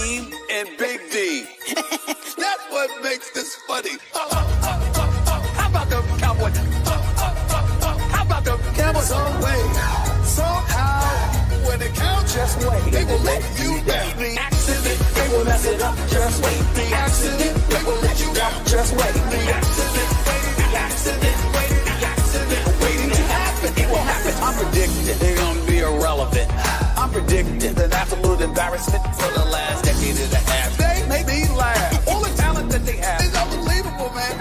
Hakeem and Big D. That's what makes this funny. How about the Cowboys? How about the Cowboys? Some way, somehow, when it counts, just wait. They will let you down. The accident, they will mess it up. Just wait. The accident, they will let you down. Just wait. The accident, the accident, the accident, waiting to happen. It will happen. I'm predicting they're gonna be irrelevant. I'm predicting an absolute embarrassment for the last decade and a half. They make me laugh. All the talent that they have is unbelievable, man.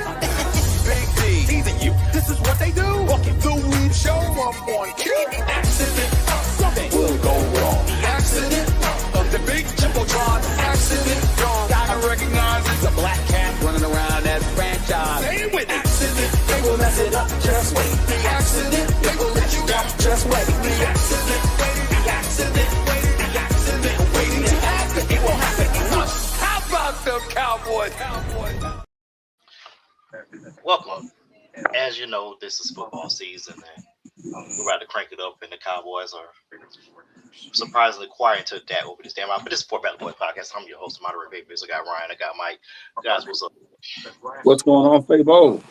Big D, teasing you. This is what they do. Walking through weed, show up on cue. Accident, something will go wrong. Accident of the big Jumbotron. Accident, wrong. Gotta recognize it's a black cat running around that franchise. Say it with accident, they will mess it up. Just wait. The accident, they will let you down. Just wait. The accident, the accident, the accident, waiting to happen. It will happen. How about the Cowboys? Welcome. As you know, this is football season, and we're about to crank it up, and the Cowboys are surprisingly quiet until Dak opened his damn mouth. But this is Sport Battle Boys podcast. I'm your host, moderator, Big Biz. I got Ryan, I got Mike. Guys, what's up? What's going on, Fabo?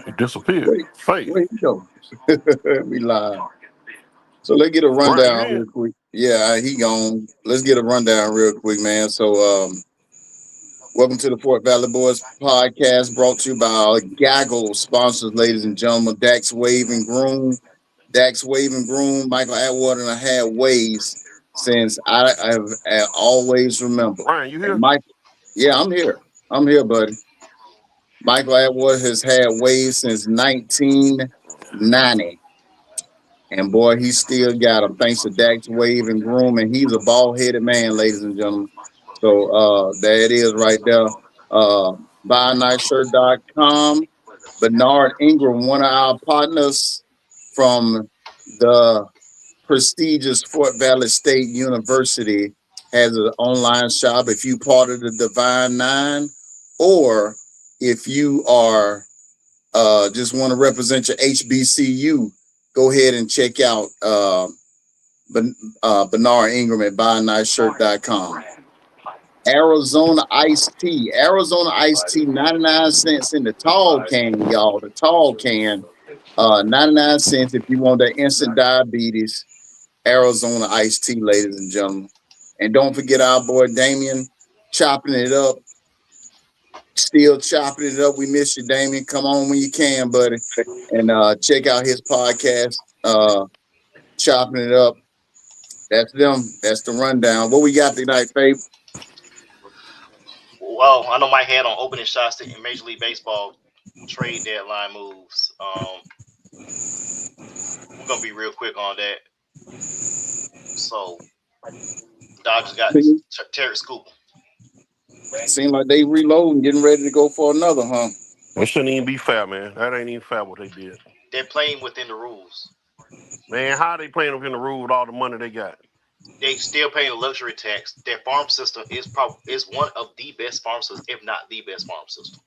It disappeared. Wait, you go. We live. So let's get a rundown real quick. Yeah, he gone. Let's get a rundown real quick, man. So welcome to the Fort Valley Boys podcast, brought to you by our Gaggle sponsors, ladies and gentlemen. Dax Wave and Groom. Michael Atwater and I had waves since I have always remember. Ryan, you here? Mike, yeah, I'm here. I'm here, buddy. Michael Atwater has had waves since 1990. And boy, he still got them thanks to Dax Wave and Groom. And he's a bald-headed man, ladies and gentlemen. So there it is right there. BuyANiceShirt.com. Bernard Ingram, one of our partners from the prestigious Fort Valley State University, has an online shop. If you part of the Divine Nine, or if you are just want to represent your HBCU, go ahead and check out Bernard Ingram at BuyANiceShirt.com. Arizona Iced Tea. 99 cents in the tall can, y'all. The tall can, 99 cents if you want that instant diabetes. Arizona Iced Tea, ladies and gentlemen. And don't forget our boy Damien chopping it up. Still chopping it up. We miss you, Damien. Come on when you can, buddy. And check out his podcast, Chopping It Up. That's them. That's the rundown. What we got tonight, Fabe? Well, I know Mike had on opening shots in Major League Baseball trade deadline moves. We're going to be real quick on that. So, Dodgers got Terry Scoop. Seems like they reloading, getting ready to go for another, huh? It shouldn't even be fair, man. That ain't even fair what they did. They're playing within the rules. Man, how are they playing within the rules with all the money they got? They still paying a luxury tax. Their farm system is one of the best farm systems, if not the best farm system.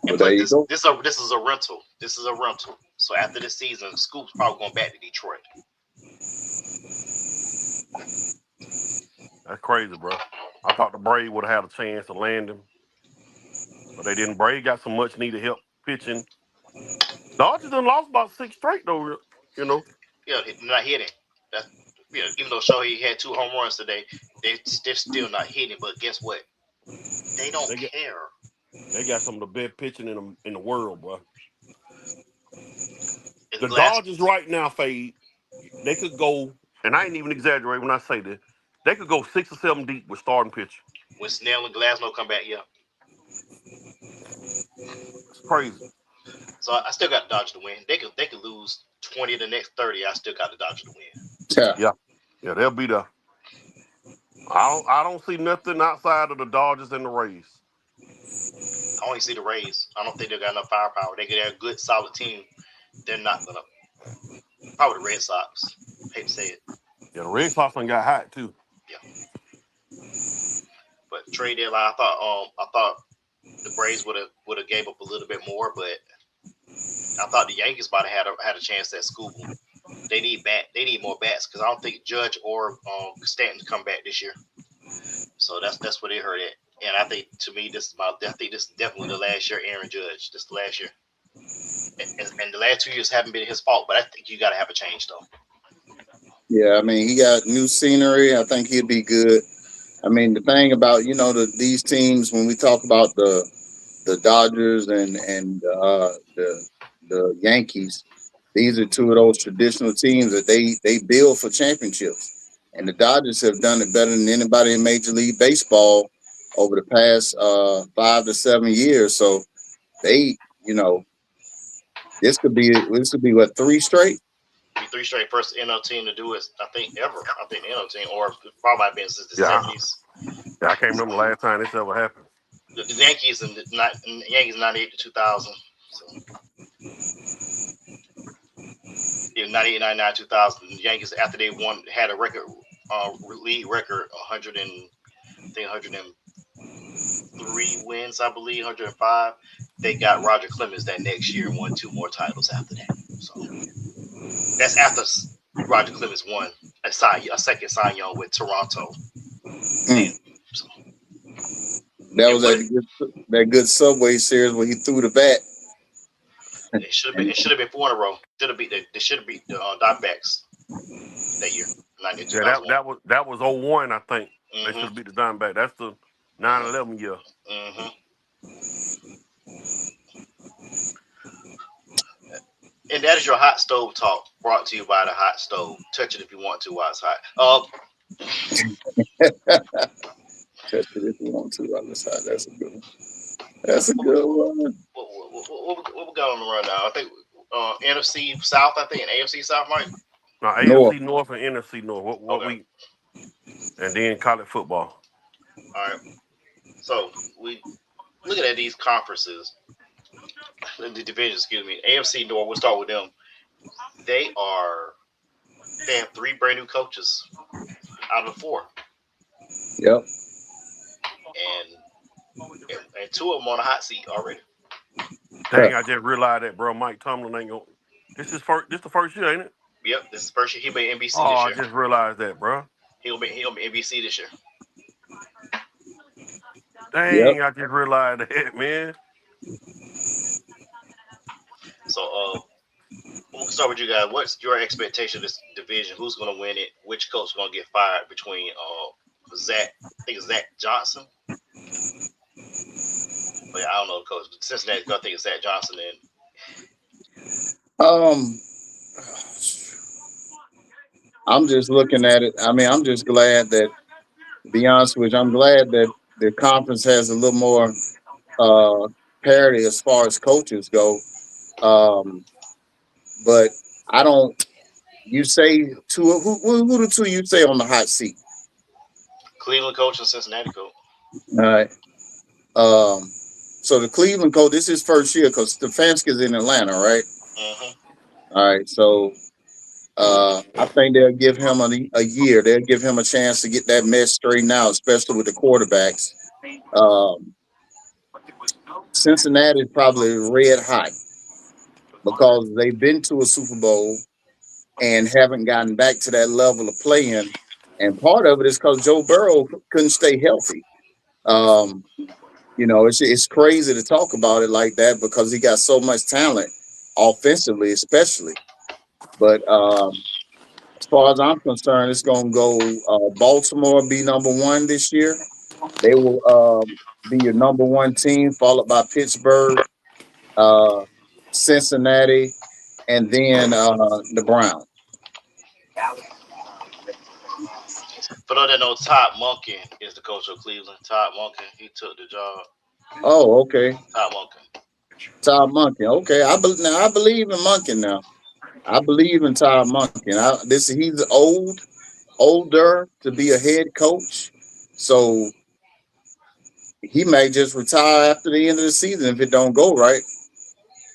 And Well, this is a rental. This is a rental. So after this season, Scoop's probably going back to Detroit. That's crazy, bro. I thought the Braves would have had a chance to land him, but they didn't. Braves got some much needed help pitching. Dodgers done lost about 6 straight though, you know. Yeah, they're not hitting. That's, even though Shohei had 2 home runs today, they're still not hitting. But guess what? They don't care. They got some of the best pitching in the world, bro. The Dodgers right now, Fade, they could go, and I ain't even exaggerating when I say this, they could go 6 or 7 deep with starting pitching. When Snell and Glasnow come back, yeah. It's crazy. So I still got the Dodgers to win. They could lose 20 of the next 30. I still got the Dodgers to win. Yeah, they'll be there. I don't see nothing outside of the Dodgers and the Rays. I only see the Rays. I don't think they got enough firepower. They could have a good, solid team. They're not gonna. Probably the Red Sox. I hate to say it. Yeah, the Red Sox done got hot too. Yeah. But trade deadline, I thought the Braves would have gave up a little bit more, but I thought the Yankees might have had a chance at Scooble. They need more bats because I don't think Judge or Stanton come back this year. So that's what they heard it. And I think to me this is definitely the last year Aaron Judge. This is the last year. And the last 2 years haven't been his fault, but I think you got to have a change though. Yeah, I mean, he got new scenery. I think he'd be good. I mean, the thing about these teams when we talk about the Dodgers and the Yankees, these are two of those traditional teams that they build for championships, and the Dodgers have done it better than anybody in Major League Baseball over the past 5 to 7 years. So they, this could be what, three straight. Be 3 straight first NL team to do it, I think ever. I think the NL team, or probably might have been since the Yeah. 70s. Yeah, I can't remember the last time this ever happened. The Yankees in Yankees 98 to 2000. So. Yeah, 98, 99, 2000. The Yankees after they won had a record league record 103 wins, I believe 105. They got Roger Clemens that next year and won 2 more titles after that. So that's after Roger Clemens won a second Cy Young with Toronto. Mm. So, that was that good Subway series where he threw the bat. It should have been 4 in a row. They should have beat the Diamondbacks that year. Yeah, that was 01, I think. Mm-hmm. They should have beat the Diamondback. That's the 9/11 year. Mm-hmm. And that is your hot stove talk, brought to you by the Hot Stove. Touch it if you want to while it's hot. Touch it if you want to while it's hot. That's a good one. That's a good one. What we got on the run now? I think NFC South, I think, and AFC South, Mike. No, AFC North and NFC North. What Okay. and then college football. All right. So we looking at these conferences, the divisions. Excuse me. AFC North. We'll start with them. They have 3 brand new coaches out of 4. Yep. And 2 of them on a hot seat already. Dang, I just realized that, bro. Mike Tomlin ain't going. This the first year, ain't it? Yep, this is the first year he'll be NBC this year. I just realized that, bro. He'll be NBC this year. Dang, I just realized that, man. So, we'll start with you guys. What's your expectation of this division? Who's going to win it? Which coach is going to get fired between Zach Johnson? But I don't know the coach. Cincinnati's going to think it's Zach Johnson. I'm just looking at it. I mean, I'm just glad that, to be honest with you, I'm glad that the conference has a little more parity as far as coaches go. But I don't. You say two? Who the 2 you say on the hot seat? Cleveland coach and Cincinnati coach. All right. So the Cleveland coach, this is his first year because Stefanski's in Atlanta, right? Mm-hmm. All right. So I think they'll give him a year. They'll give him a chance to get that mess straightened out, especially with the quarterbacks. Cincinnati is probably red hot because they've been to a Super Bowl and haven't gotten back to that level of playing. And part of it is because Joe Burrow couldn't stay healthy. It's crazy to talk about it like that because he got so much talent offensively, especially. But as far as I'm concerned, it's going to go Baltimore be number 1 this year. They will be your number 1 team, followed by Pittsburgh, Cincinnati, and then the Browns. For those that know, Todd Monken is the coach of Cleveland. Todd Monken, he took the job. Oh, okay. Todd Monken. Okay, I believe in Monken now. I believe in Todd Monken. He's older to be a head coach, so he may just retire after the end of the season if it don't go right.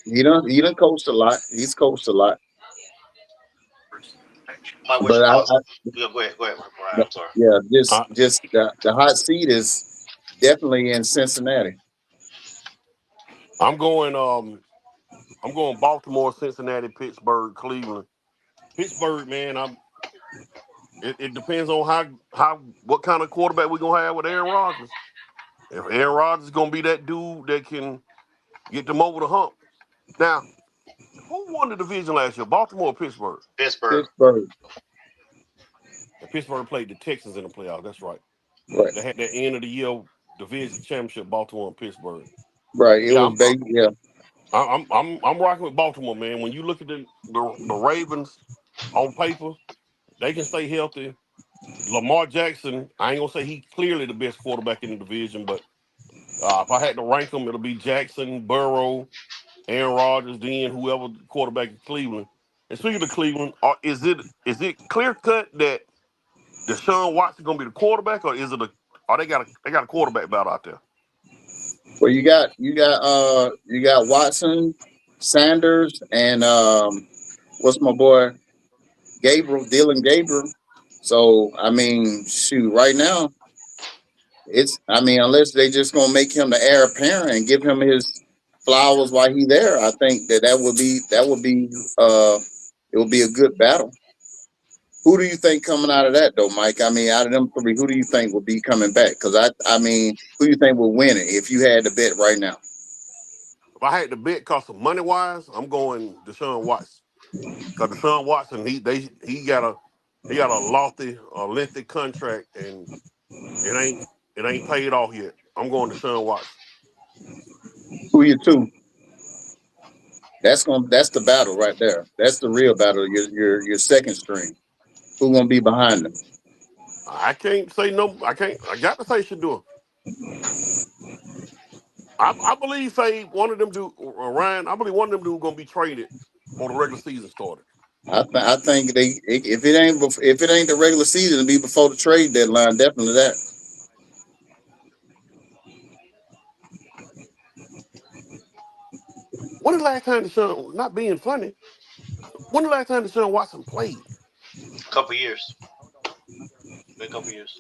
He done coached a lot. He's coached a lot. Mike, what's your thoughts? Go ahead, Brian. I'm sorry. Yeah, just the hot seat is definitely in Cincinnati. I'm going I'm going Baltimore, Cincinnati, Pittsburgh, Cleveland. Pittsburgh, man, it depends on what kind of quarterback we're gonna have with Aaron Rodgers. If Aaron Rodgers is gonna be that dude that can get them over the hump. Now, who won the division last year? Baltimore or Pittsburgh? Pittsburgh. Pittsburgh. And Pittsburgh played the Texans in the playoffs. That's right. Right. They had that end of the year division championship, Baltimore and Pittsburgh. Right. It Yeah, was big. Yeah. I'm rocking with Baltimore, man. When you look at the Ravens on paper, they can stay healthy. Lamar Jackson, I ain't gonna say he clearly the best quarterback in the division, but if I had to rank them, it'll be Jackson, Burrow, Aaron Rodgers, then whoever quarterback in Cleveland. And speaking of Cleveland, is it clear cut that Deshaun Watson gonna be the quarterback, or is it they got a quarterback battle out there? Well, you got Watson, Sanders, and what's my boy Dylan Gabriel. So I mean, shoot, right now unless they just gonna make him the heir apparent and give him his flowers while he there, I think that would be it would be a good battle. Who do you think coming out of that though, Mike? I mean, out of them three, who do you think will be coming back? Because I mean, who do you think will win it if you had to bet right now? If I had to bet, cause of money wise, I'm going Deshaun Watson. Cause Deshaun Watson, he got a lengthy contract, and it ain't paid off yet. I'm going Deshaun Watson. Who you two? That's the battle right there. That's the real battle. Your second string. Who gonna be behind them? I can't say no. I can't. I got to say Shador. I believe one of them Ryan. I believe one of them dudes gonna be traded before the regular season started. I think if it ain't the regular season, it'll be before the trade deadline. Definitely that. When the last time Deshaun, not being funny, when the last time Deshaun Watson played? A couple years. Been a couple years.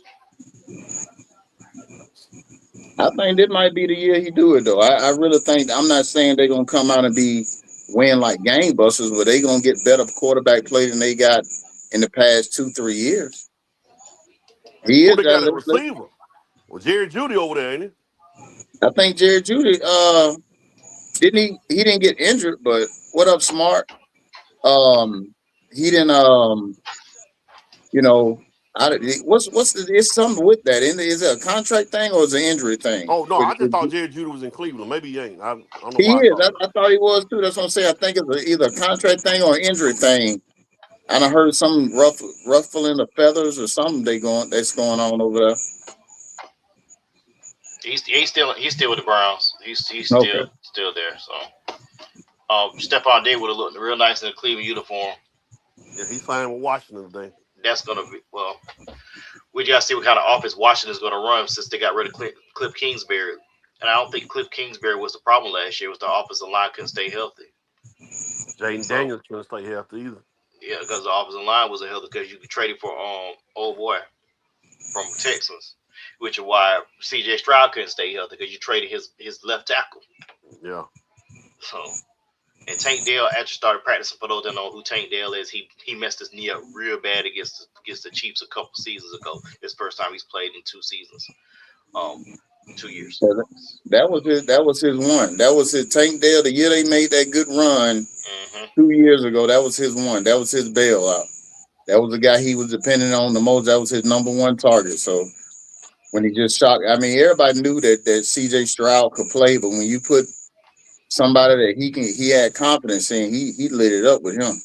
I think this might be the year he do it though. I really think I'm not saying they're gonna come out and be win like game busters, but they gonna get better quarterback play than they got in the past 2-3 years. He Who is. they got at receiver? Well, Jerry Judy over there, ain't he? I think Jared Judy. Didn't he didn't get injured, but what up, Smart? He didn't. You know, it's something with that. Is it a contract thing or is it an injury thing? Oh no, I just thought Jerry Judy was in Cleveland. Maybe he ain't. I don't know He why I is. thought I thought he was too. That's what I'm saying. I think it's either a contract thing or an injury thing. And I heard some ruffling the feathers or something that's going on over there. He's still with the Browns. He's Okay. still there. So Stephon Diggs would have looked real nice in a Cleveland uniform. Yeah, he's signing with Washington today. That's gonna be we gotta see what kind of offense Washington's gonna run since they got rid of Cliff Kingsbury. And I don't think Cliff Kingsbury was the problem last year. It was the offensive line couldn't stay healthy. Jaden Daniels couldn't stay healthy either. Yeah, because the offensive line wasn't healthy because you could trade it for old boy from Texans, which is why C.J. Stroud couldn't stay healthy because you traded his left tackle. Yeah. So, and Tank Dell actually started practicing. For those that know who Tank Dell is, he messed his knee up real bad against the Chiefs a couple seasons ago. His first time he's played in 2 seasons, 2 years. That was his one. That was his Tank Dell. The year they made that good run Mm-hmm. 2 years ago. That was his one. That was his bailout. That was the guy he was depending on the most. That was his number one target. So when he just shot, I mean, everybody knew that C.J. Stroud could play, but when you put somebody that he had confidence in, he lit it up with him.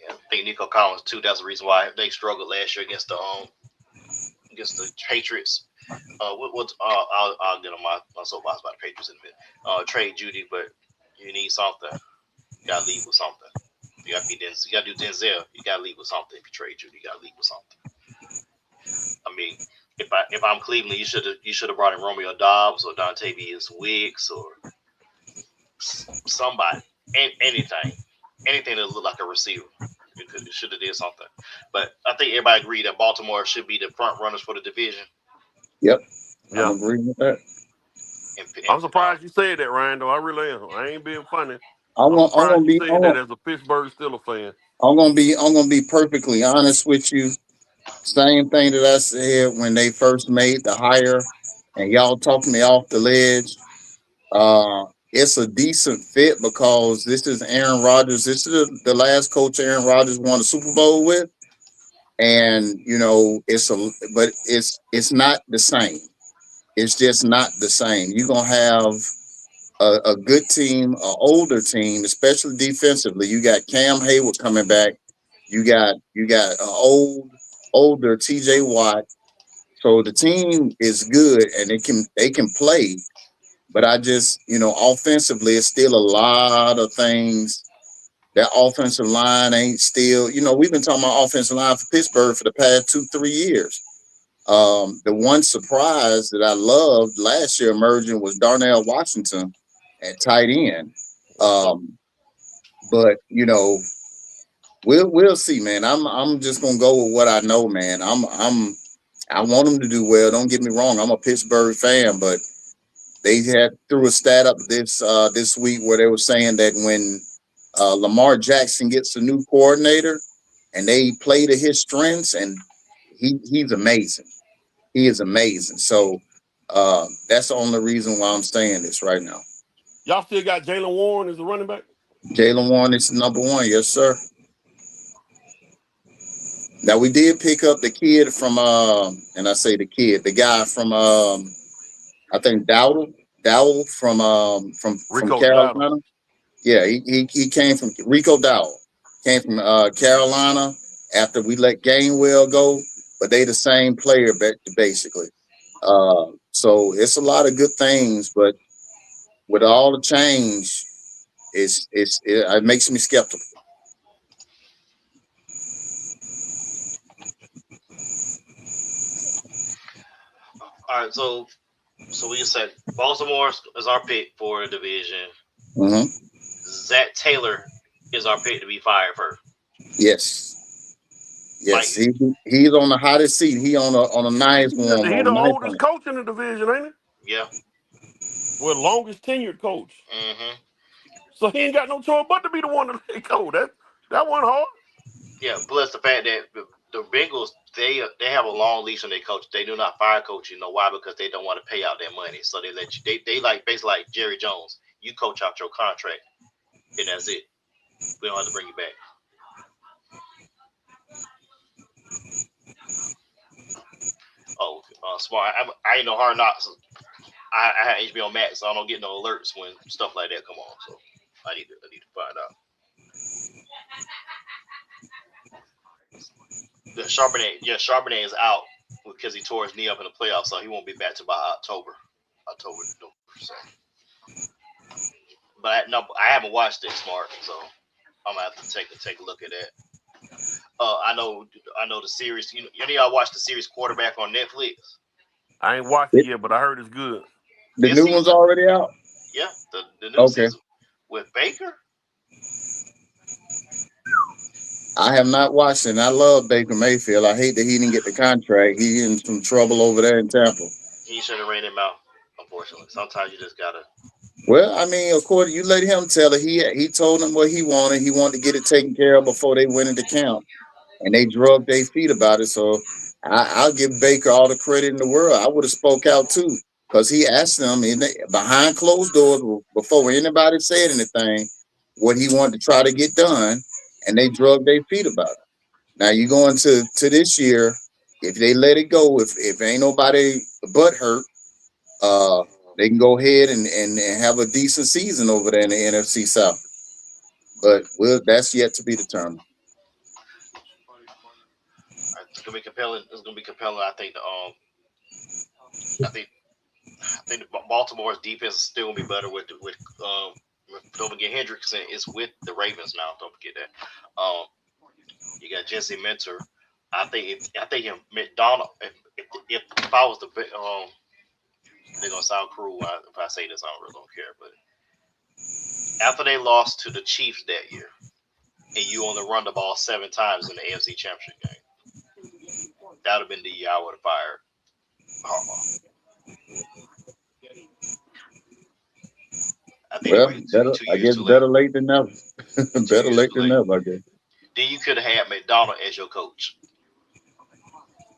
Yeah, I think Nico Collins too. That's the reason why they struggled last year against the Patriots. I'll get on my soapbox about the Patriots in a bit. Trade Judy, but you need something. You gotta leave with something. You gotta do Denzel. You gotta leave with something. If you trade Judy, you gotta leave with something. I mean, if I'm Cleveland, you should have brought in Romeo Dobbs or Dontavius Wicks or somebody, anything that looked like a receiver. It should have did something. But I think everybody agreed that Baltimore should be the front runners for the division. Yep, Yeah. I'm agreeing with that. I'm surprised you said that, Ryan. Though I really am. I ain't being funny. I'm I'm gonna, I'm surprised gonna you be, said that as a Pittsburgh Steelers fan. I'm gonna be perfectly honest with you. Same thing that I said when they first made the hire, and y'all talked me off the ledge. It's a decent fit because this is Aaron Rodgers. This is the last coach Aaron Rodgers won a Super Bowl with, and but it's not the same. It's just not the same. You're gonna have a good team, an older team, especially defensively. You got Cam Hayward coming back. You got an older T.J. Watt. So the team is good and they can play. But I just offensively, it's still a lot of things. That offensive line ain't still. We've been talking about offensive line for Pittsburgh for the past 2-3 years. The one surprise that I loved last year emerging was Darnell Washington at tight end. Um, but we'll see, man. I'm just gonna go with what I know, man. I want them to do well. Don't get me wrong. I'm a Pittsburgh fan, but they had threw a stat up this week where they were saying that when Lamar Jackson gets a new coordinator and they play to his strengths, and he's amazing. He is amazing. So that's the only reason why I'm saying this right now. Y'all still got Jalen Warren as the running back? Jalen Warren is number one, yes, sir. Now we did pick up the kid from and I say the guy from I think Dowell from Rico Dowdle. Carolina. Yeah, he came from Rico Dowell. Came from Carolina after we let Gainwell go, but they the same player basically. So it's a lot of good things, but with all the change, it makes me skeptical. All right, so we said Baltimore is our pick for the division. Hmm. Zach Taylor is our pick to be fired first. Yes, Like, yes, he's on the hottest seat. He on a nice He the, one, he on the nice oldest one. coach in the division, ain't he? yeah, Well, longest tenured coach. hmm So he ain't got no choice but to be the one to let go. That one hard. yeah. Plus the fact that the Bengals they have a long leash on their coach. They do not fire coach. You know why? Because they don't want to pay out their money. So they let you. They like basically like Jerry Jones. You coach out your contract, and that's it. We don't have to bring you back. Oh, smart. I ain't no hard knocks. I have HBO Max, so I don't get no alerts when stuff like that come on. So I need to find out. The Charbonnet is out because he tore his knee up in the playoffs, so he won't be back to by October, November. So, but I haven't watched it, Smart. So I'm gonna have to take a look at that. I know the series. Y'all watch the series Quarterback on Netflix I ain't watched it It, yet, but I heard it's good. the this new one's season. already out. Yeah, the new Okay, season with Baker. I have not watched it. And I love Baker Mayfield. I hate that he didn't get the contract. He in some trouble over there in Tampa. He should have ran him out. Unfortunately, sometimes you just gotta. Well, I mean, according you let him tell it. He told him what he wanted. He wanted to get it taken care of before they went into camp, and they drug their feet about it. So I'll give Baker all the credit in the world. I would have spoke out too, because he asked them behind closed doors before anybody said anything what he wanted to try to get done, and they drug their feet about it. Now you go into this year, if they let it go, if ain't nobody but hurt, uh, they can go ahead and have a decent season over there in the NFC South. But that's yet to be determined. It's gonna be compelling. It's gonna be compelling. I think I think Baltimore's defense is still gonna be better don't forget Hendrickson is with the Ravens now. Don't forget that. You got Jesse Mentor. I think if McDonald if I was the they're gonna sound cruel if I say this. I really don't care. But after they lost to the Chiefs that year, and you only run the ball 7 times in the AFC Championship game, that would have been the year I would have fired Harbaugh. I think they Well, waited better. two I years guess too late. better late than never. 2 Better years late too than late. never. I guess Then you could have had McDonald as your coach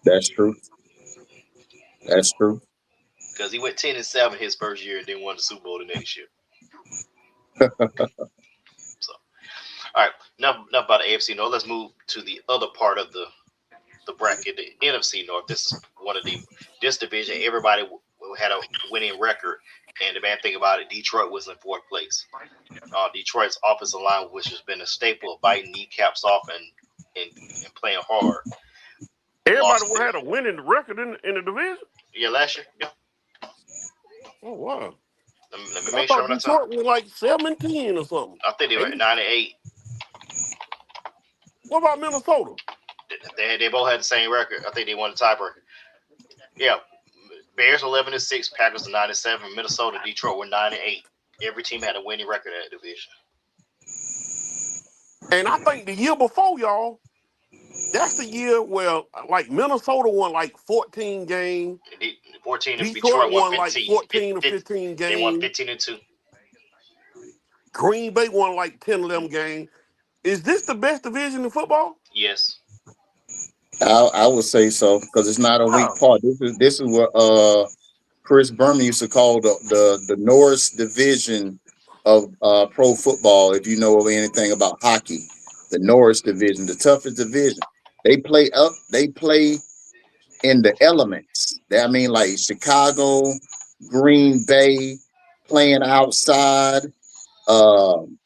that's true. That's true. because he went 10-7 his first year and then won the Super Bowl the next year. So, all right, enough about the AFC North. Let's move to the other part of the bracket, the NFC North. This is one of this division. Everybody had a winning record, and the bad thing about it, Detroit was in fourth place. Detroit's offensive line, which has been a staple of biting kneecaps off and playing hard, Everybody lost. had a winning record in the division. Yeah, last year. Yeah. Oh wow! Let me I make sure thought I'm not talking. Detroit was like 7-10 or something. I think they were at 9-8. What about Minnesota? They both had the same record. I think they won the tiebreaker. Yeah, Bears 11-6, Packers 9-7, Minnesota, Detroit were 9-8. Every team had a winning record in that division. And I think the year before, y'all, that's the year where like Minnesota won like 14 games. 14 and Detroit Detroit won won like 15. 14 or 15 They won games. 15-2. Green Bay won like 10 of them games. Is this the best division in football? Yes. I would say so because it's not a weak Wow. part. This is what Chris Berman used to call the Norris division of pro football. If you know anything about hockey, the Norris division, the toughest division. They play up. They play in the elements. I mean, like Chicago, Green Bay, playing outside. Um,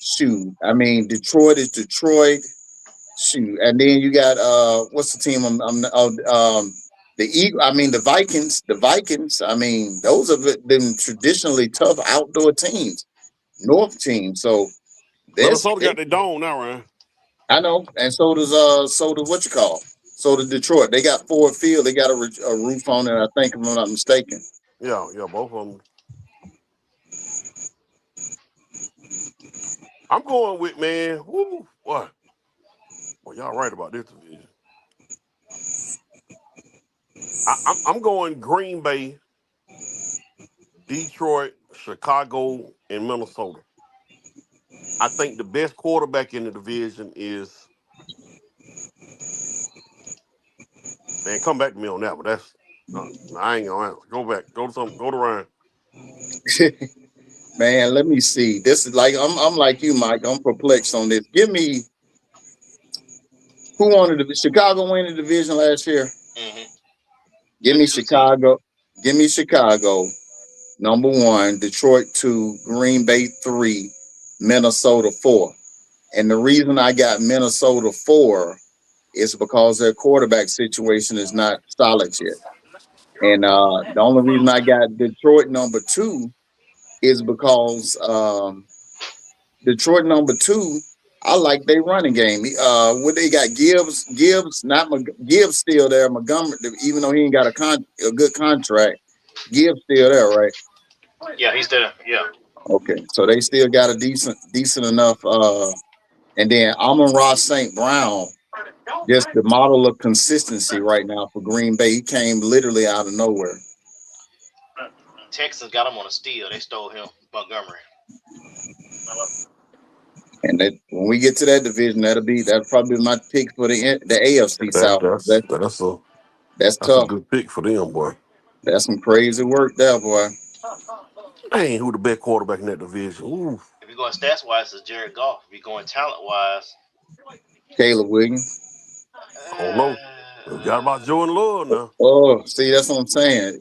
Shoot, I mean, Detroit is Detroit. Shoot, and then you got what's the team? The Eagle. I mean, the Vikings. The Vikings. I mean, those have been traditionally tough outdoor teams, North teams. So this, Minnesota got their dome now, Ryan. I know, and so does what you call. So does Detroit. They got Ford Field. They got a roof on it. I think, if I'm not mistaken. Yeah, both of them. I'm going with, man. Woo, what? Well, y'all right about this division. I'm going Green Bay, Detroit, Chicago, and Minnesota. I think the best quarterback in the division is, man, come back to me on that one. That's I ain't gonna answer. Go back. Go to Ryan. Man, let me see. This is like I'm like you, Mike. I'm perplexed on this. Give me who won the Chicago win the division last year. Mm-hmm. Give Good me two seed. Chicago. Give me Chicago. Number one, Detroit 2, Green Bay 3, Minnesota 4. And the reason I got Minnesota 4 is because their quarterback situation is not solid yet. And the only reason I got Detroit number 2 is because Detroit number 2, I like their running game. What they got, Gibbs, not Gibbs still there. Montgomery, even though he ain't got a good contract, Gibbs still there, right? Yeah, he's there. Yeah. Okay, so they still got a decent enough. And then Amon-Ra St. Brown, just the model of consistency right now for Green Bay. He came literally out of nowhere. Texans got him on a steal. They stole him, Montgomery. And that when we get to that division, that'll probably be my pick for the AFC South. That's That's a tough. good pick for them, boy. That's some crazy work there, boy. Dang, who the best quarterback in that division? Ooh. If you're going stats wise, it's Jared Goff. If you're going talent wise, Caleb Williams. I don't know. We got about Jordan Love now. Oh, see, that's what I'm saying.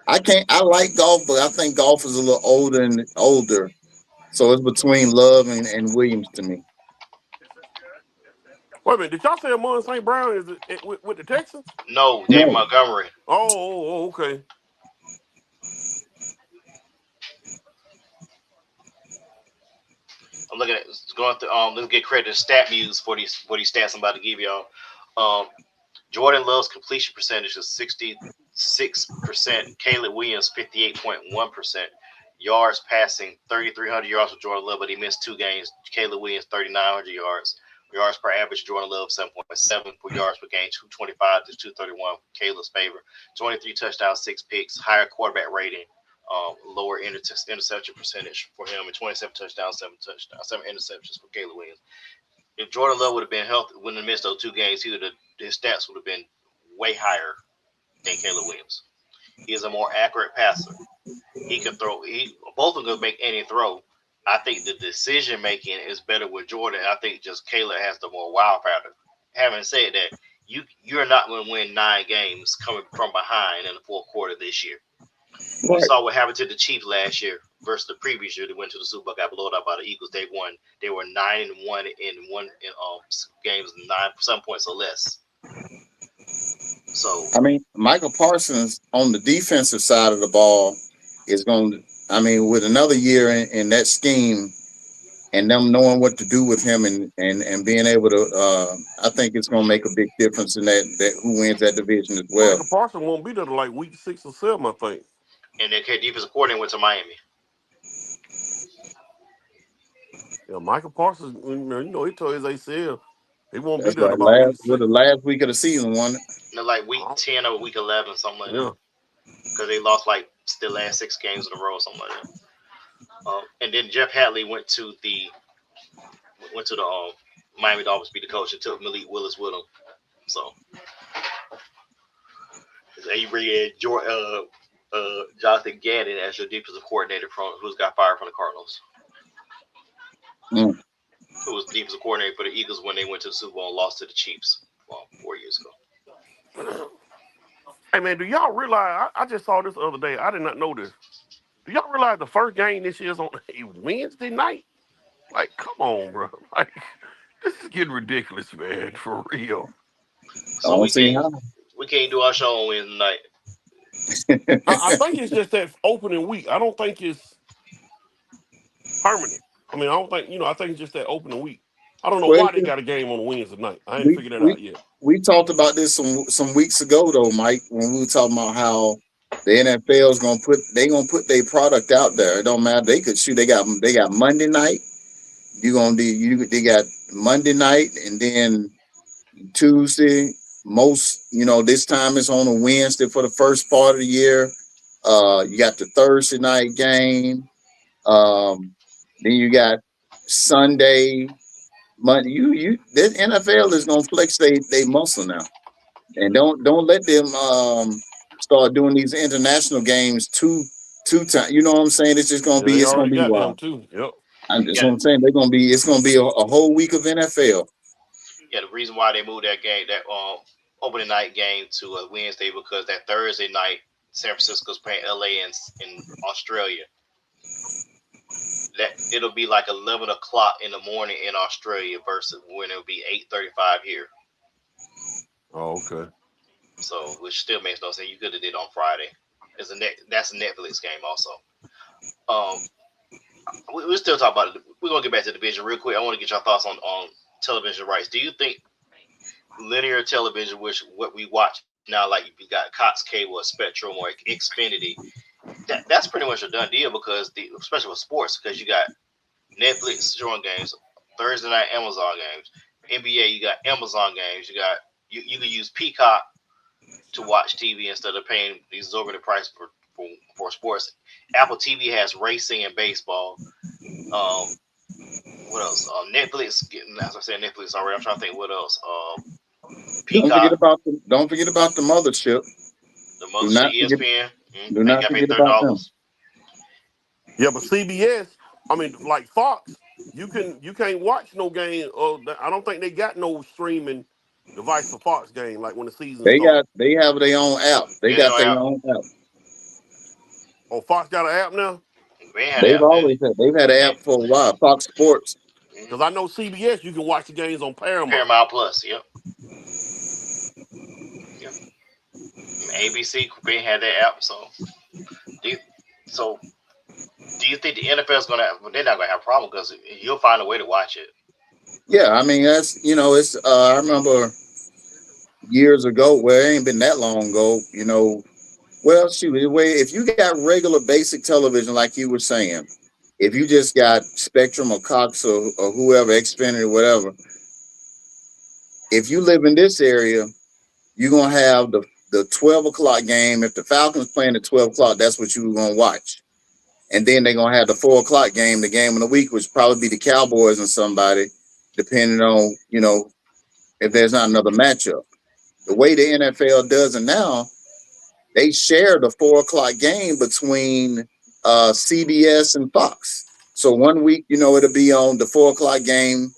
I like golf, but I think golf is a little older. So it's between Love and Williams to me. Wait a minute, did y'all say Amon St. Brown is with the Texans? no, David No. Montgomery. Okay. I'm looking at going through. Let's get credit to Stat Muse for these stats I'm about to give y'all. Jordan Love's completion percentage is 66%. Caleb Williams 58.1%. Yards passing 3,300 yards for Jordan Love, but he missed 2 games. Caleb Williams 3,900 yards. Yards per average, Jordan Love 7.7 per yards per game, 225 to 231. Caleb's favor. 23 touchdowns, 6 picks. Higher quarterback rating. lower interception percentage for him, and 27 touchdowns, 7 interceptions for Caleb Williams. If Jordan Love would have been healthy, wouldn't have missed those 2 games, his stats would have been way higher than Caleb Williams. He is a more accurate passer. He can throw. Both of them can make any throw. I think the decision making is better with Jordan. I think just Caleb has the more wild factor. Having said that, you're not going to win 9 games coming from behind in the fourth quarter this year. Right. We saw what happened to the Chiefs last year versus the previous year. They went to the Super Bowl, got blown out by the Eagles. They won. They were 9-1 in games, 7 points or less. So I mean, Michael Parsons on the defensive side of the ball is going to. I mean, with another year in that scheme, and them knowing what to do with him and being able to, I think it's going to make a big difference in that who wins that division as well. Michael Parsons won't be there to like week 6 or 7, I think. And their defensive coordinator went to Miami. Yeah, Michael Parsons, he told his ACL he won't That's be there right. about week 6. The last week of the season, one. Like week 10 or week 11, something like that. Because they lost like the last 6 games in a row, or something like that. And then Jeff Hadley went to the Miami Dolphins, be the coach, and took Malik Willis with him. So you bring in Jonathan Gannon as your defensive coordinator who's got fired from the Cardinals. Who was the defensive coordinator for the Eagles when they went to the Super Bowl and lost to the Chiefs 4 years ago. Hey, man, do y'all realize, I just saw this the other day. I did not know this. Do y'all realize the first game this year is on a Wednesday night? Like, come on, bro. Like, this is getting ridiculous, man, for real. So we can't do our show on Wednesday night. I think it's just that opening week. I don't think it's permanent. I mean, I think it's just that opening week. I don't know why they got a game on a Wednesday night. I ain't figured that out yet. We talked about this some weeks ago, though, Mike, when we were talking about how the NFL is gonna put their product out there. It don't matter. They could shoot. They got Monday night. They got Monday night, and then Tuesday. Most, this time it's on a Wednesday for the first part of the year. You got the Thursday night game. Then you got Sunday, Monday. This NFL is gonna flex they muscle now, and don't let them start doing these international games two times. You know what I'm saying? It's just gonna be wild. Too. Yep. That's what I'm saying. It's gonna be a whole week of NFL. Yeah, the reason why they moved that game, that opening night game to a Wednesday, because that Thursday night, San Francisco's playing LA in Australia. That it'll be like 11 o'clock in the morning in Australia versus when it'll be 8:35 here. Oh, okay. So, which still makes no sense. You could have did on Friday. That's a Netflix game also. We're still talking about it. We're gonna get back to the division real quick. I want to get your thoughts on television rights. Do you think linear television, which what we watch now, like you got Cox Cable or Spectrum or Xfinity, that's pretty much a done deal, because especially with sports, because you got Netflix showing games, Thursday night Amazon games, NBA, you got Amazon games, you can use Peacock to watch TV instead of paying the exorbitant price for sports. Apple TV has racing and baseball. What else? Netflix, as I said, Netflix already. I'm trying to think what else. Peacock. Don't forget about the mothership. The mothership, ESPN. Do not forget about them. Yeah, but CBS, I mean, like Fox, you can't watch no game. I don't think they got no streaming device for Fox game. Like when the season starts. They have their own app. They got their own app. Oh, Fox got an app now. They've had an app for a while. Fox Sports. Because I know CBS, you can watch the games on Paramount. Paramount Plus, yep. ABC had that app, so do you think the NFL's gonna have? Well, they're not gonna have a problem, because you'll find a way to watch it. Yeah, I mean that's it's. I remember years ago, well, it ain't been that long ago. Well, shoot, if you got regular basic television, like you were saying, if you just got Spectrum or Cox or whoever, Xfinity or whatever, if you live in this area, you're gonna have the 12 o'clock game. If the Falcons playing at 12 o'clock, that's what you're gonna watch. and then they're gonna have the 4 o'clock game, the game of the week, which probably be the Cowboys and somebody, depending on if there's not another matchup. The way the NFL does it now, they share the 4 o'clock game between CBS and Fox. So one week, it'll be on the 4 o'clock game,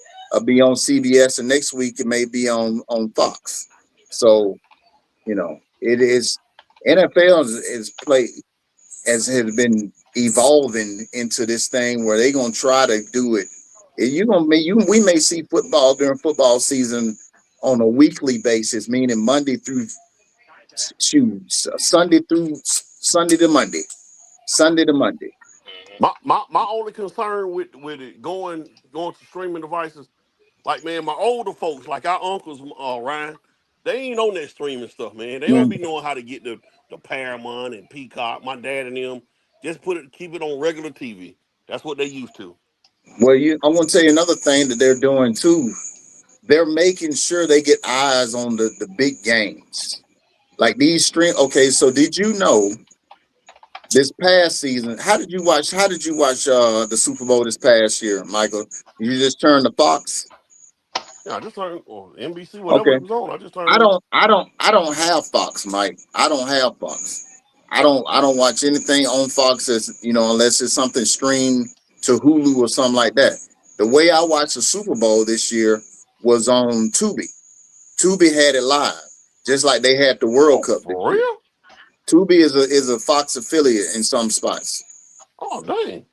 be on CBS, and next week it may be on Fox. So it is NFL is play as has been evolving into this thing where they're gonna try to do it. We may see football during football season on a weekly basis, meaning Monday through Sunday to Monday, Sunday to Monday. My only concern with it going to streaming devices, like man, my older folks, like our uncles, Ryan, they ain't on that streaming stuff, man. They don't Mm. be knowing how to get the Paramount and Peacock. My dad and them just keep it on regular TV. That's what they used to. Well, I want to tell you another thing that they're doing too. They're making sure they get eyes on the big games, like these stream. Okay, so did you know this past season? How did you watch? The Super Bowl this past year, Michael? You just turned the Fox. Yeah, I just turned or NBC, whatever Okay. it was on. I just turned I on. don't I don't I don't have Fox, Mike. I don't have Fox. I don't watch anything on Fox unless it's something streamed to Hulu or something like that. The way I watched the Super Bowl this year was on Tubi. Tubi had it live, just like they had the World Oh, Cup this for year. real? Tubi is a Fox affiliate in some spots. Oh, dang.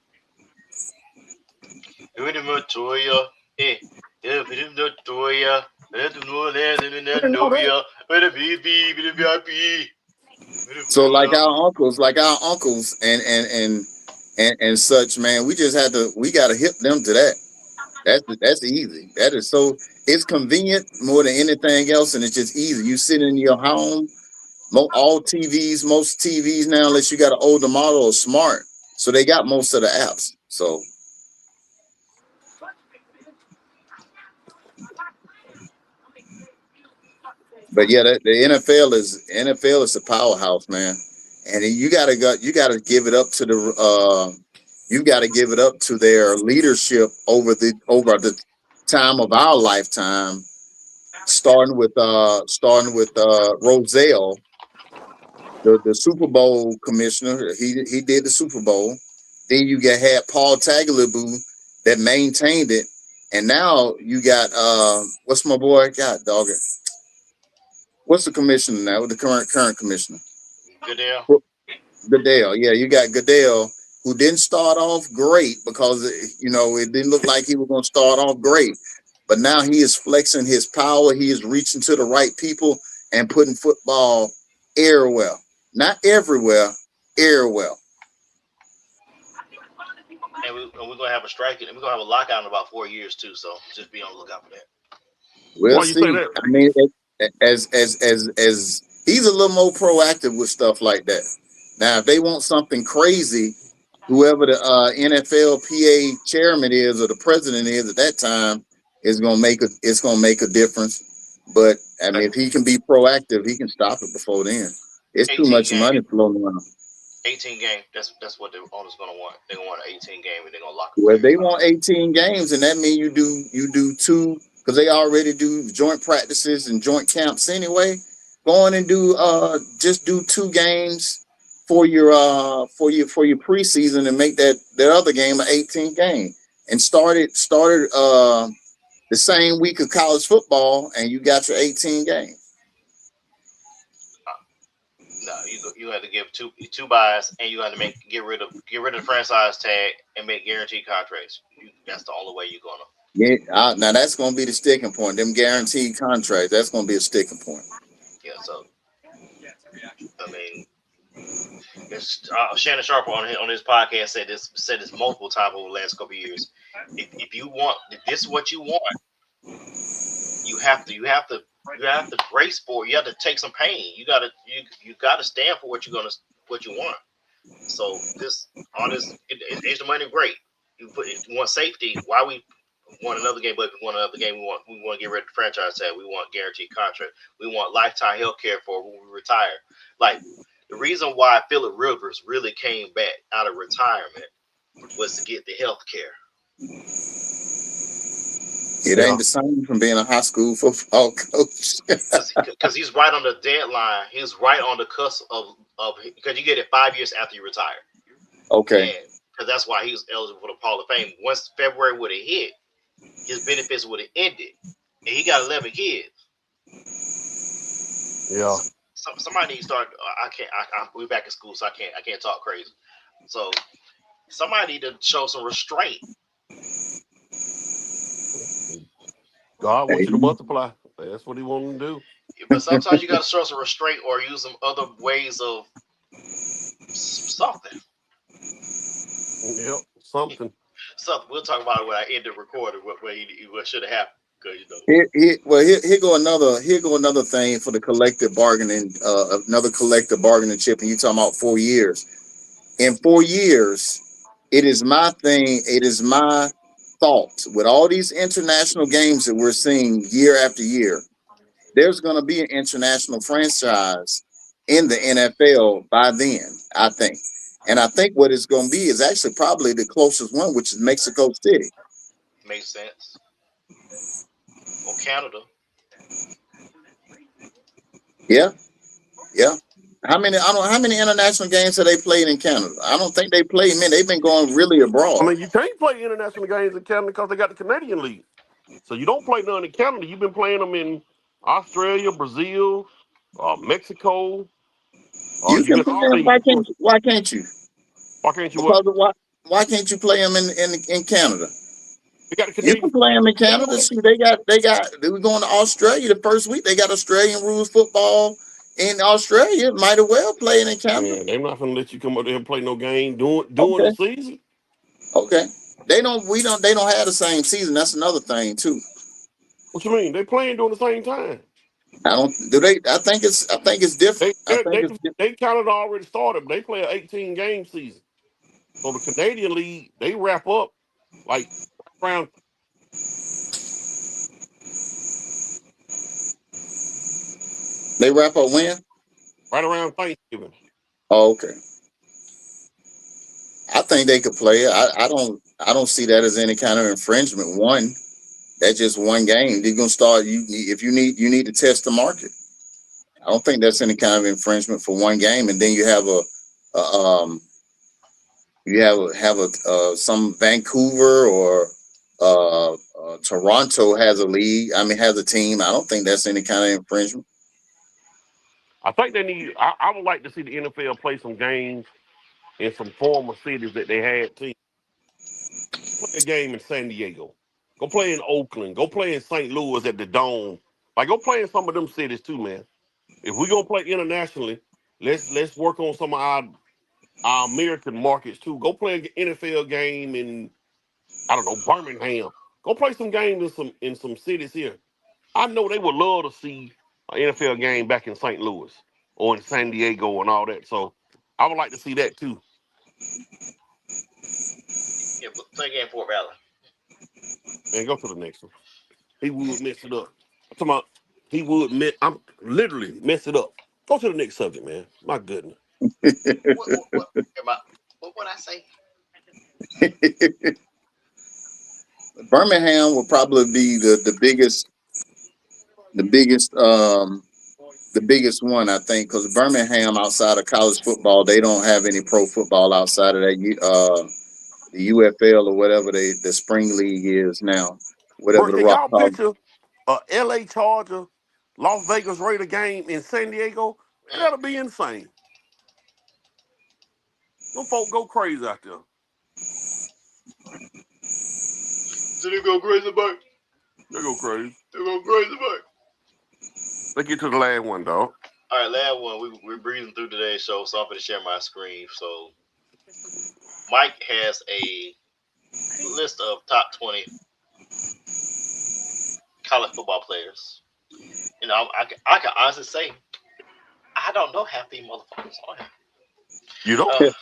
So like our uncles and such, man, we gotta hip them to that. That's easy. That is so it's convenient more than anything else, and it's just easy. You sit in your home. Most TVs now, unless you got an older model, are smart, so they got most of the apps. So, but yeah, the NFL is a powerhouse, man, and you gotta give it up to you gotta give it up to their leadership over the time of our lifetime, starting with Roselle, the Super Bowl commissioner. He did the Super Bowl. Then had Paul Tagliabue that maintained it, and now you got what's my boy? God dog it. What's the commissioner now? The current commissioner? Goodell. Goodell. Yeah, you got Goodell, who didn't start off great because it didn't look like he was going to start off great, but now he is flexing his power. He is reaching to the right people and putting football everywhere, not everywhere, everywhere. And we're gonna have a strike, and we're gonna have a lockout in about 4 years too. So just be on the lookout for that. We'll Why you say see. that? I mean, as he's a little more proactive with stuff like that. Now, if they want something crazy, whoever the NFLPA chairman is or the president is at that time it's gonna make a difference. But I mean, Like if he can be proactive, he can stop it before then. It's too 18 much game, money floating around. 18 game. That's what the owners gonna want. They're gonna want an 18 game, and they're gonna lock them for Well, if they everybody. want 18 games, and that means you do two because they already do joint practices and joint camps anyway. Go on and just do 2 games for your preseason and make that other game an 18 game and started the same week of college football and you got your 18 games. No, you have to give two buys, and you have to get rid of the franchise tag and make guaranteed contracts. That's the only way you're gonna. Yeah, now that's going to be the sticking point. Them guaranteed contracts. That's going to be a sticking point. Yeah. So I mean, Shannon Sharp on his podcast said this multiple times over the last couple of years. If this is what you want, you have to brace for it. You have to take some pain. You gotta stand for what you want. So is the money great? You want safety. Why we want another game? But if we want another game, we want to get rid of the franchise tag. We want guaranteed contract. We want lifetime health care for when we retire. Like The reason why Phillip Rivers really came back out of retirement was to get the health care. It ain't the same from being a high school football coach. Because he's right on the deadline. He's right on the cusp of because you get it 5 years after you retire. Okay. Because that's why he was eligible for the Hall of Fame. Once February would have hit, his benefits would have ended, and he got 11 kids. Yeah. Somebody needs to start. We back in school, so I can't talk crazy. So somebody need to show some restraint. God wants you to multiply. That's what he wants to do. But sometimes you got to show some restraint or use some other ways of something. Yep, something. Something. We'll talk about it when I end the recording. What should have happened? Because Here go another thing for the collective bargaining, another collective bargaining chip, and you talking about 4 years. In 4 years, it is my thought with all these international games that we're seeing year after year, there's going to be an international franchise in the NFL by then, I think. And I think what it's going to be is actually probably the closest one, which is Mexico City. Makes sense. Or Canada. Yeah. How many international games have they played in Canada? I don't think they played many. They've been going really abroad. I mean, you can't play international games in Canada because they got the Canadian League. So you don't play none in Canada. You've been playing them in Australia, Brazil, Mexico. You can play them. Why can't you? Why can't you Because why can't you play them in Canada? You got the You Canadian. can play them in Canada. See, they were going to Australia the first week. They got Australian rules football in Australia. Might as well play it in Canada. Man, they're not gonna let you come up there and play no game during Okay. the season. Okay. They don't have the same season. That's another thing too. What you mean? They playing during the same time. I think it's different. They Canada already started. They play an 18 game season. So the Canadian League, they wrap up like around. They wrap up when? Right around Thanksgiving. Oh, okay. I think they could play it. I don't see that as any kind of infringement. That's just one game. They're gonna start. You need to test the market. I don't think that's any kind of infringement for one game, and then you have some Vancouver or Toronto has a league. I mean, has a team. I don't think that's any kind of infringement. I think they need. I would like to see the NFL play some games in some former cities that they had teams. Play a game in San Diego. Go play in Oakland. Go play in St. Louis at the Dome. Like, go play in some of them cities too, man. If we gonna play internationally, let's work on some of our American markets too. Go play an NFL game in, I don't know, Birmingham. Go play some games in some cities here. I know they would love to see an NFL game back in St. Louis or in San Diego and all that. So I would like to see that too. Yeah, play again Fort Valley. Man, go to the next one. He would mess it up. I'm talking about I'm literally mess it up. Go to the next subject, man. My goodness. What I say? Birmingham will probably be the biggest one, I think, because Birmingham, outside of college football, they don't have any pro football outside of that. The UFL or whatever the spring league is now, whatever Bro, the can Rock y'all calls. picture a LA Charger, Las Vegas Raider game in San Diego? Man, that'll be insane. Them folk go crazy out there. Did it go crazy, bud? They go crazy. They go crazy, bud. Let's get to the last one, dog. All right, last one. We're breezing through today's show, so I'm going to share my screen. So Mike has a list of top 20 college football players. You know, I can honestly say I don't know half these motherfuckers on here. You don't?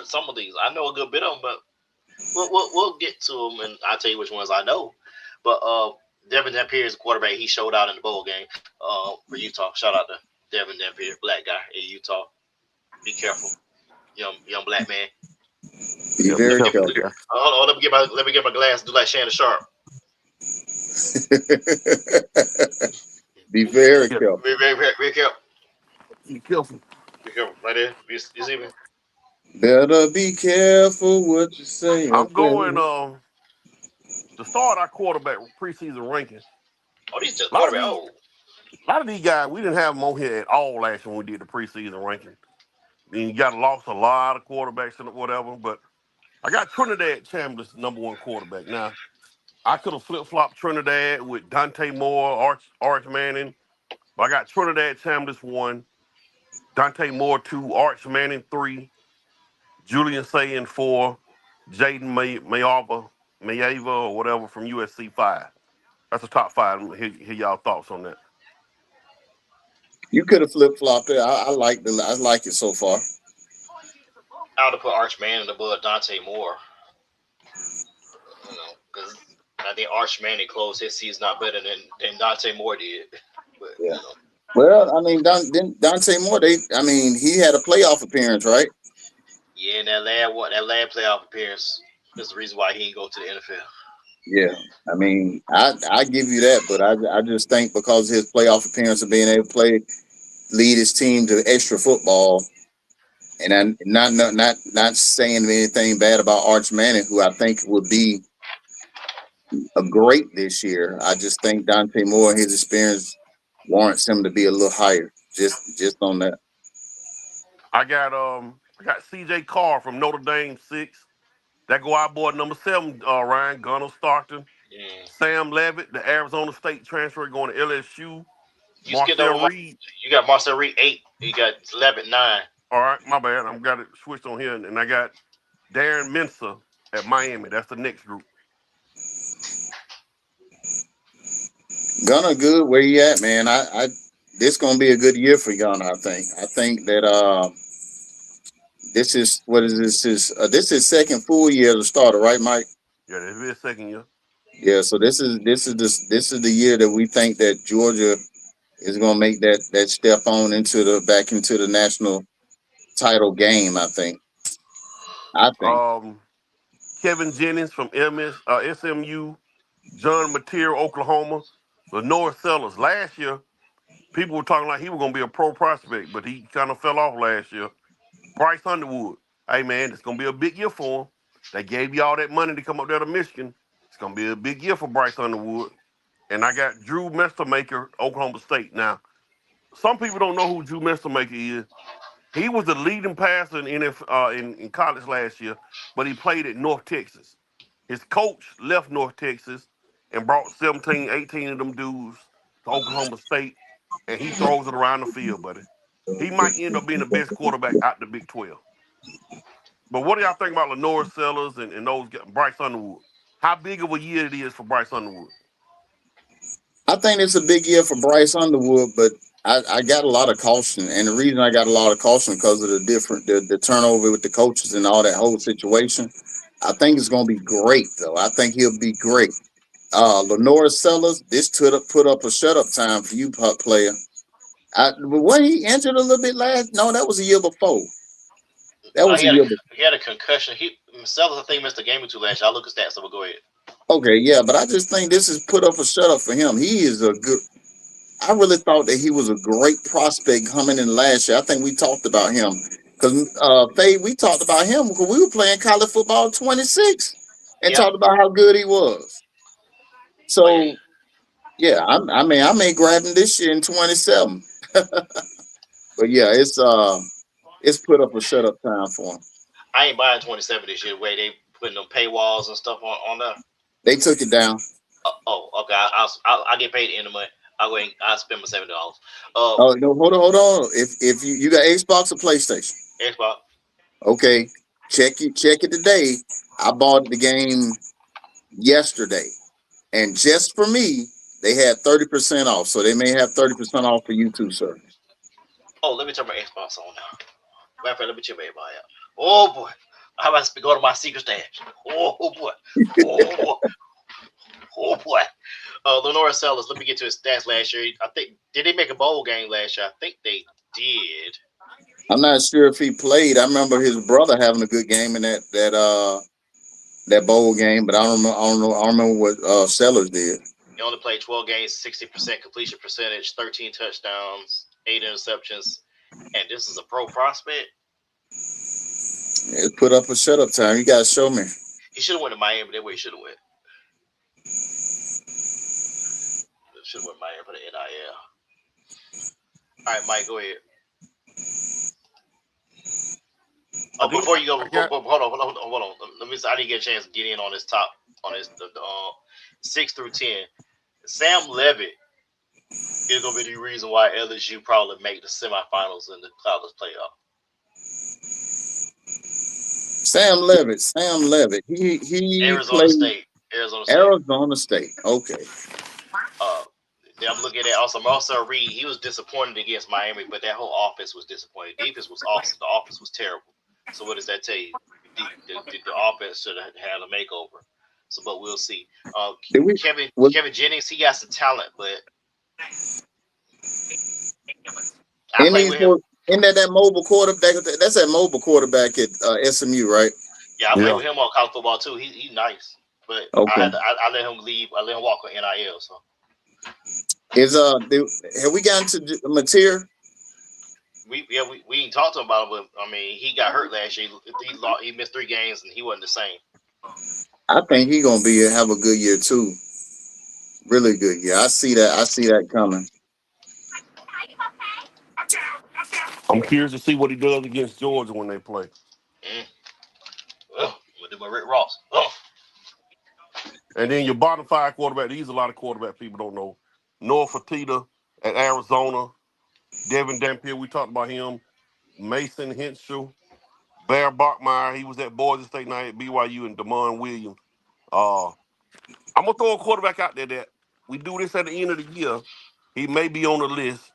Some of these I know a good bit of them, but we'll get to them, and I'll tell you which ones I know. But Devin Dampier is a quarterback. He showed out in the bowl game for Utah. Shout out to Devin Dampier, black guy in Utah. Be careful, young black man. Be Yeah, be very careful. careful. Yeah. Oh, let me get my glass. Do like Shannon Sharp. Be very Yeah. careful. Very careful. Be careful. Be careful. Right there. You see me? Better be careful what you say. I'm Okay. going to start our quarterback preseason rankings. Oh, these just A lot of quarterback. these Oh, a lot of these guys, we didn't have them on here at all last year when we did the preseason ranking. Then you got lost a lot of quarterbacks and whatever, but I got Trinidad Chambliss #1 quarterback. Now, I could have flip flopped Trinidad with Dante Moore, Arch Manning, but I got Trinidad Chambliss 1, Dante Moore 2, Arch Manning 3, Julian Sayin 4, Jaden Mayava or whatever from USC 5. That's the top 5. Hear y'all thoughts on that. You could have flip flopped it. I like it so far. I would have put Arch Manning above Dante Moore. Because I think Arch Manning closed his season not better than Dante Moore did. But Yeah. Well, I mean, Dante Moore. He had a playoff appearance, right? yeah, and that last playoff appearance is the reason why he didn't go to the NFL. Yeah. I give you that, but I just think because of his playoff appearance of being able to lead his team to extra football, and I'm not saying anything bad about Arch Manning, who I think would be a great this year. I just think Dante Moore and his experience warrants him to be a little higher. Just on that. I got CJ Carr from Notre Dame 6. That go our boy #7, Ryan Gunnar Stockton. Mm. Sam Levitt, the Arizona State transfer going to LSU. You skipped Marcel over. Reed. You got Marcel Reed 8. You got 11 9. All right, my bad. I've got it switched on here. And I got Darren Mensah at Miami. That's the next group. Gunner, good. Where you at, man? This gonna be a good year for Gunner. I think. I think that this is what is this is second full year as a starter, right, Mike? Yeah, this will be a second year. Yeah. So this is the year that we think that Georgia is gonna make that step on into the back into the national title game. I think. I think. Um, Kevin Jennings from SMU. John Mateer, Oklahoma. Lenore Sellers. Last year, people were talking like he was going to be a pro prospect, but he kind of fell off last year. Bryce Underwood. Hey, man, it's going to be a big year for him. They gave you all that money to come up there to Michigan. It's going to be a big year for Bryce Underwood. And I got Drew Mestermaker, Oklahoma State. Now, some people don't know who Drew Mestermaker is. He was the leading passer in college last year, but he played at North Texas. His coach left North Texas and brought 17, 18 of them dudes to Oklahoma State, and he throws it around the field, buddy. He might end up being the best quarterback out the Big 12. But what do y'all think about Lenore Sellers and those guys, Bryce Underwood? How big of a year it is for Bryce Underwood? I think it's a big year for Bryce Underwood, but I got a lot of caution, and the reason I got a lot of caution because of the turnover with the coaches and all that whole situation. I think it's going to be great, though. I think he'll be great. Lenore Sellers, this put up a shut up time for you, player. But when he injured a little bit last, no, that was a year before. That was a year before. He had a concussion. Sellers, I think, missed a game or two last year. I'll look at stats, so we'll go ahead. Okay, yeah, but I just think this is put up a shut up for him. He is a good. I really thought that he was a great prospect coming in last year. I think we talked about him because Faye, we talked about him because we were playing college football 26 and Yep. talked about how good he was. Oh, yeah. So yeah, I may grab him this year in 27. But yeah, it's put up a shut up time for him. I ain't buying 27 this year. The way they putting them paywalls and stuff on there. They took it down. Okay. I'll get paid at the end of the month. I'll spend my $70. Oh no, hold on. If you got Xbox or PlayStation, Xbox. okay, check it today. I bought the game yesterday, and just for me, they had 30% off. So they may have 30% off for you too, sir. Oh, let me turn my Xbox on now. Matter of fact, let me check my Xbox out. Oh boy, I about to go to my secret stash. Oh boy. Oh boy. Oh boy. Lenore Sellers, let me get to his stats last year. I think did they make a bowl game last year? I think they did. I'm not sure if he played. I remember his brother having a good game in that bowl game, but I don't know. I don't know. I don't remember what Sellers did. He only played 12 games, 60% completion percentage, 13 touchdowns, 8 interceptions, and this is a pro prospect. It put up a shut up time. You gotta show me. He should have went to Miami. That way he should have went. Should have went to Miami for the NIL. All right, Mike, go ahead. Oh, before you go, hold on. Let me. I didn't get a chance to get in on this top on this the 6 through 10. Sam Levitt is gonna be the reason why LSU probably make the semifinals in the college playoff. Sam Levitt. He Arizona played State. Arizona State. Okay. I'm looking at also Marcel Reed. He was disappointed against Miami, but that whole offense was disappointing. Defense was awesome. The offense was terrible. So what does that tell you? The offense should have had a makeover. So, but we'll see. Kevin Jennings, he got some talent, but I play with him. Isn't that mobile quarterback? That's that mobile quarterback at SMU, right? Yeah, I play with him on college football too. He's nice, but okay. I let him leave. I let him walk on NIL. So have we gotten to Mateer? We ain't talked to him about it, but I mean he got hurt last year. He missed 3 games and he wasn't the same. I think he's gonna have a good year too. Really good year. I see that coming. I'm curious to see what he does against Georgia when they play. We'll do my Rick Ross. And then your bottom 5 quarterback. These are a lot of quarterback people don't know. Noah Fertitta at Arizona. Devin Dampier, we talked about him. Mason Henshaw. Bear Bachmeyer, he was at Boise State night at BYU, and Damon Williams. I'm going to throw a quarterback out there that we do this at the end of the year. He may be on the list.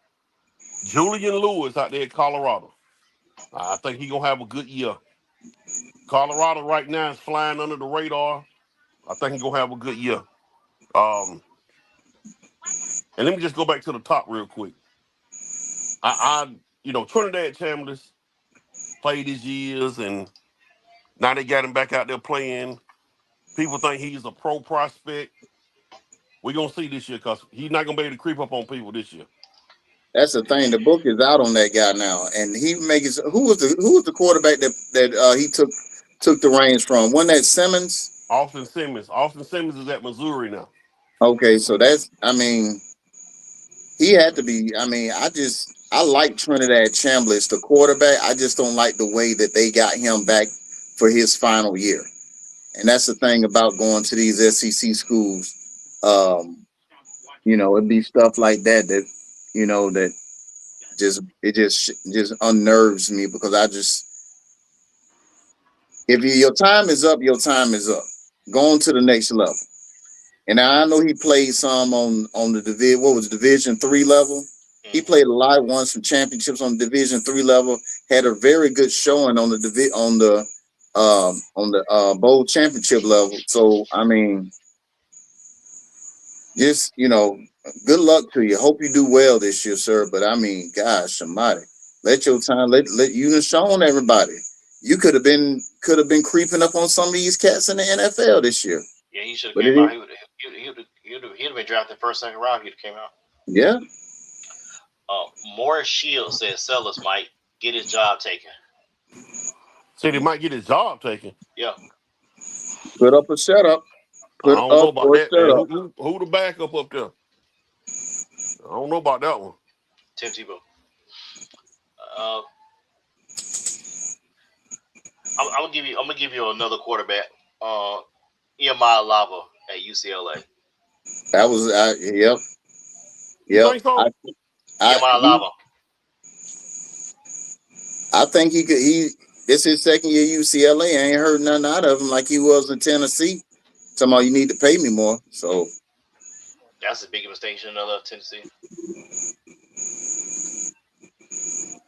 Julian Lewis out there at Colorado. I think he's going to have a good year. Colorado right now is flying under the radar. I think he's going to have a good year. And let me just go back to the top real quick. Trinidad Chambliss played his years, and now they got him back out there playing. People think he's a pro prospect. We're going to see this year because he's not going to be able to creep up on people this year. That's the thing. The book is out on that guy now, and who was the quarterback that he took the reins from? Wasn't that Simmons? Austin Simmons. Austin Simmons is at Missouri now. Okay, so he had to be. I like Trinidad Chambliss, the quarterback. I just don't like the way that they got him back for his final year. And that's the thing about going to these SEC schools. It'd be stuff like that that just unnerves me because if your time is up, your time is up. Go on to the next level. And I know he played some on the Division 3 level. He played a lot, won some championships on the Division 3 level. Had a very good showing on the bowl championship level. So good luck to you. Hope you do well this year, sir. But gosh, somebody, let your time let you have shown everybody. You could have been creeping up on some of these cats in the NFL this year. Yeah, he should have came out. He'd have been drafted first, second round. He'd have came out. Yeah. Morris Shields says Sellers might get his job taken. Said he might get his job taken. Yeah. Put up a setup. I don't know about that, man. Who the backup up there? I don't know about that one. Tim Tebow. I'm gonna give you another quarterback. Nehemiah Lava at UCLA. That was yep. Nehemiah Lava. I think he could. This his second year at UCLA. I ain't heard nothing out of him like he was in Tennessee. Talking about you need to pay me more. So that's a big mistake in another Tennessee.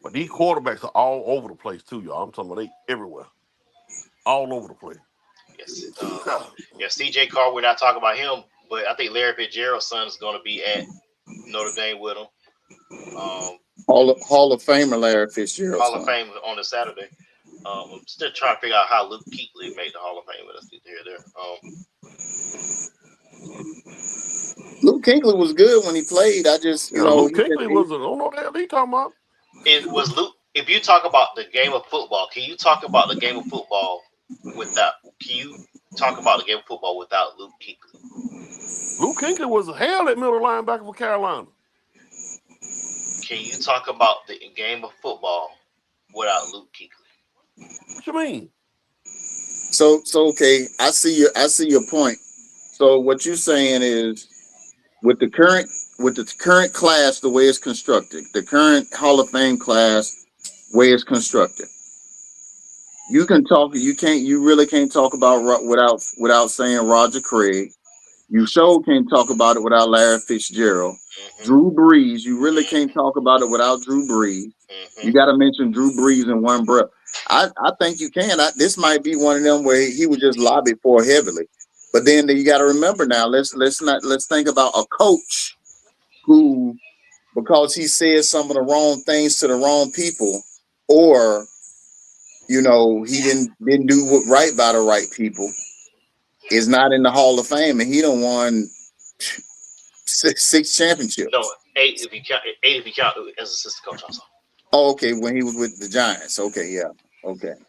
But these quarterbacks are all over the place too, y'all. I'm talking about they everywhere, all over the place. Yes. CJ Carr. We're not talking about him, but I think Larry Fitzgerald's son is going to be at Notre Dame with him. Hall of Famer Larry Fitzgerald's Hall of son. Fame on a Saturday. I'm still trying to figure out how Luke Kuechly made the Hall of Fame. Let's get here there. Luke Kuechly was good when he played. I just, Yeah, Luke Kuechly was. I don't know what the hell he talking about. It was Luke. If you talk about the game of football, can you talk about the game of football without? Can you talk about the game of football without Luke Kuechly? Luke Kuechly was a hell at middle linebacker for Carolina. Can you talk about the game of football without Luke Kuechly? What you mean? So okay, I see your point. So what you're saying is with the current class, the way it's constructed, the current Hall of Fame class, way it's constructed, you really can't talk about without saying Roger Craig. You sure can't talk about it without Larry Fitzgerald. Mm-hmm. Drew Brees, you really can't talk about it without Drew Brees. Mm-hmm. You got to mention Drew Brees in one breath. I think you can. This might be one of them where he would just lobby for heavily. But then you got to remember now. Let's think about a coach who, because he said some of the wrong things to the wrong people, or he didn't do what right by the right people, is not in the Hall of Fame, and he done won six championships. No, eight if you count as assistant coach also. Oh, okay. When he was with the Giants. Okay,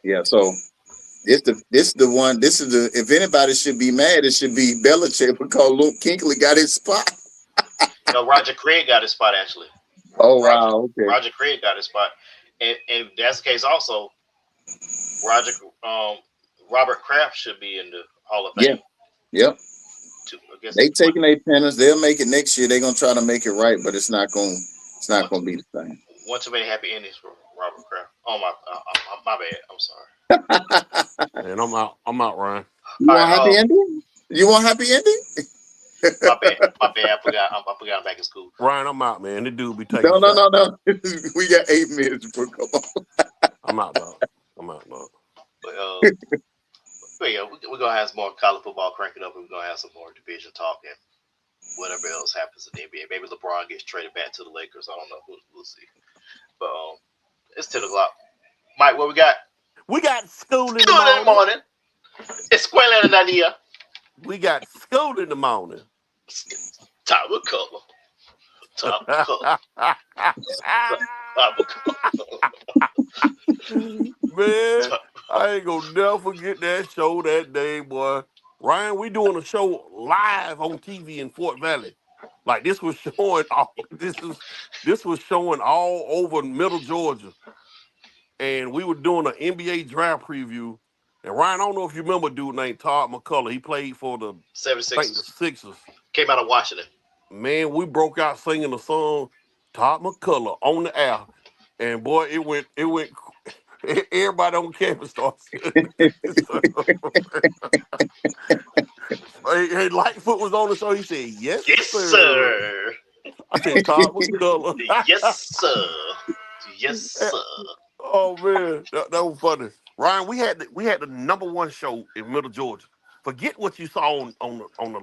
yeah. So this is the one. This is the. If anybody should be mad, it should be Belichick because Luke Kuechly got his spot. No, Roger Craig got his spot actually. Oh wow. Okay. Roger Craig got his spot, and if that's the case also, Robert Kraft should be in the Hall of Fame. Yep. They taking their penance. They'll make it next year. They're gonna try to make it right, but it's not gonna be the same. One too many happy endings for Robert Kraft. Oh my bad. I'm sorry. And I'm out, Ryan. You want happy ending? You want happy ending? My bad. I forgot I'm back in school. Ryan, I'm out, man. This dude be taking No. We got 8 minutes, bro. Come on. I'm out, dog. But yeah, we're gonna have some more college football cranking up, and we're gonna have some more division talk and whatever else happens in the NBA. Maybe LeBron gets traded back to the Lakers. I don't know. We'll see. But it's 10 o'clock. Mike, what we got? We got school in the morning. Escuela en la día. We got school in the morning. Top of color. Man, I ain't gonna never forget that show that day, boy. Ryan, we doing a show live on TV in Fort Valley. Like this was showing all over Middle Georgia. And we were doing an NBA draft preview. And Ryan, I don't know if you remember a dude named Todd McCullough. He played for the 76ers. Came out of Washington. Man, we broke out singing the song Todd McCullough on the air. And boy, it went everybody on campus started singing. Hey, Lightfoot was on the show. He said, yes, sir. I said, Todd McCullough. Yes, sir. Yes, sir. Oh man, that was funny. Ryan, we had the number one show in Middle Georgia. Forget what you saw on the local.